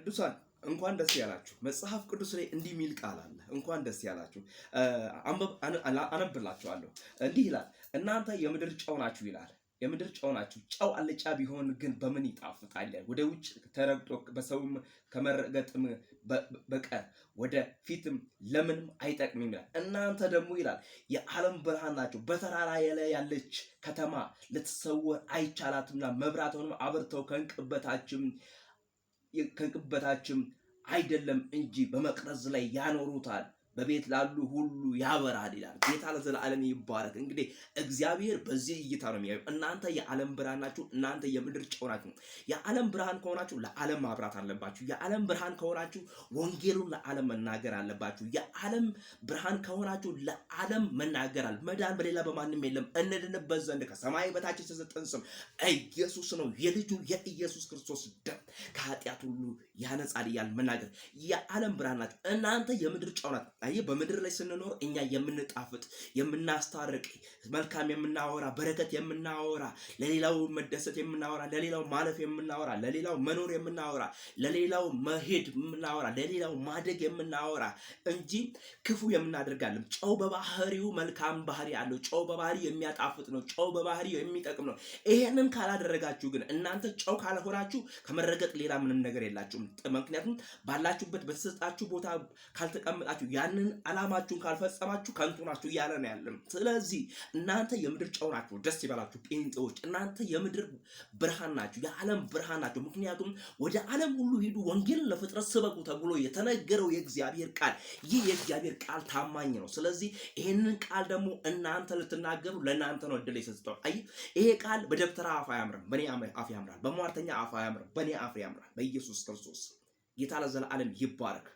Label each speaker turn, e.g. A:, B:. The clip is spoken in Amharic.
A: ቅዱሳን እንኳን ደስ ያላችሁ። መጽሐፍ ቅዱስ ላይ እንዲህ የሚል ቃል አለ። እንኳን ደስ ያላችሁ። አነብላችኋለሁ። እንዲህ ይላል፣ እናንተ የምድር ጨው ናችሁ ይላል። የምድር ጨው ናችሁ። ጨው አልጫ ቢሆን ግን በምን ይጣፍጣል? ወደ ውጭ ተረግጦ በሰውም ከመረገጥም በቀር ወደ ፊትም ለምንም አይጠቅምም ይላል። እናንተ ደግሞ ይላል የዓለም ብርሃን ናችሁ። በተራራ ላይ ያለች ከተማ ልትሰወር አይቻላትምና መብራቱንም አብርተው ከእንቅበታችም አይደለም እንጂ በመቅረዝ ላይ ያኖሩታል፣ በቤት ላሉ ሁሉ ያበራል ይላል። ጌታ ለዘላለም ይባረክ። እንግዲህ እግዚአብሔር በዚህ እይታ ነው የሚያየው። እናንተ የዓለም ብርሃን ናችሁ። እናንተ የምድር ጨው ናችሁ። የዓለም ብርሃን ከሆናችሁ ለዓለም ማብራት አለባችሁ። የዓለም ብርሃን ከሆናችሁ ወንጌሉን ለዓለም መናገር አለባችሁ። የዓለም ብርሃን ከሆናችሁ ለዓለም መናገር አለ። መዳን በሌላ በማንም የለም፣ እንድንበት ዘንድ ከሰማይ በታች የተሰጠን ስም ኢየሱስ ነው። የልጁ የኢየሱስ ክርስቶስ ደም ከኃጢአት ሁሉ ያነጻል እያልን መናገር። የዓለም ብርሃን ናችሁ። እናንተ የምድር ጨው ናችሁ። በምድር ላይ ስንኖር እኛ የምንጣፍጥ የምናስታርቅ መልካም የምናወራ በረከት የምናወራ ለሌላው መደሰት የምናወራ ለሌላው ማለፍ የምናወራ ለሌላው መኖር የምናወራ ለሌላው መሄድ የምናወራ ለሌላው ማደግ የምናወራ እንጂ ክፉ የምናደርጋለን። ጨው በባህሪው መልካም ባህሪ አለው። ጨው በባህሪው የሚያጣፍጥ ነው። ጨው በባህሪው የሚጠቅም ነው። ይሄንን ካላደረጋችሁ ግን እናንተ ጨው ካልሆናችሁ ከመረገጥ ሌላ ምንም ነገር የላችሁም። ምክንያቱም ባላችሁበት በተሰጣችሁ ቦታ ካልተቀመጣችሁ ያንን ዓላማችሁን ካልፈጸማችሁ ከንቱ ናችሁ እያለ ነው ያለው። ስለዚህ እናንተ የምድር ጨው ናችሁ። ደስ ይበላችሁ ጴንጤዎች፣ እናንተ የምድር ብርሃን ናችሁ፣ የዓለም ብርሃን ናችሁ። ምክንያቱም ወደ ዓለም ሁሉ ሂዱ፣ ወንጌልን ለፍጥረት ስበኩ ተብሎ የተነገረው የእግዚአብሔር ቃል፣ ይህ የእግዚአብሔር ቃል ታማኝ ነው። ስለዚህ ይህንን ቃል ደግሞ እናንተ ልትናገሩ ለእናንተ ነው እድል የሰጠው። አይ ይሄ ቃል በደብተራ አፍ አያምርም፣ በእኔ አፍ ያምራል። በሟርተኛ አፍ አያምርም፣ በእኔ አፍ ያምራል። በኢየሱስ ክርስቶስ ጌታ ለዘላለም ይባረክ።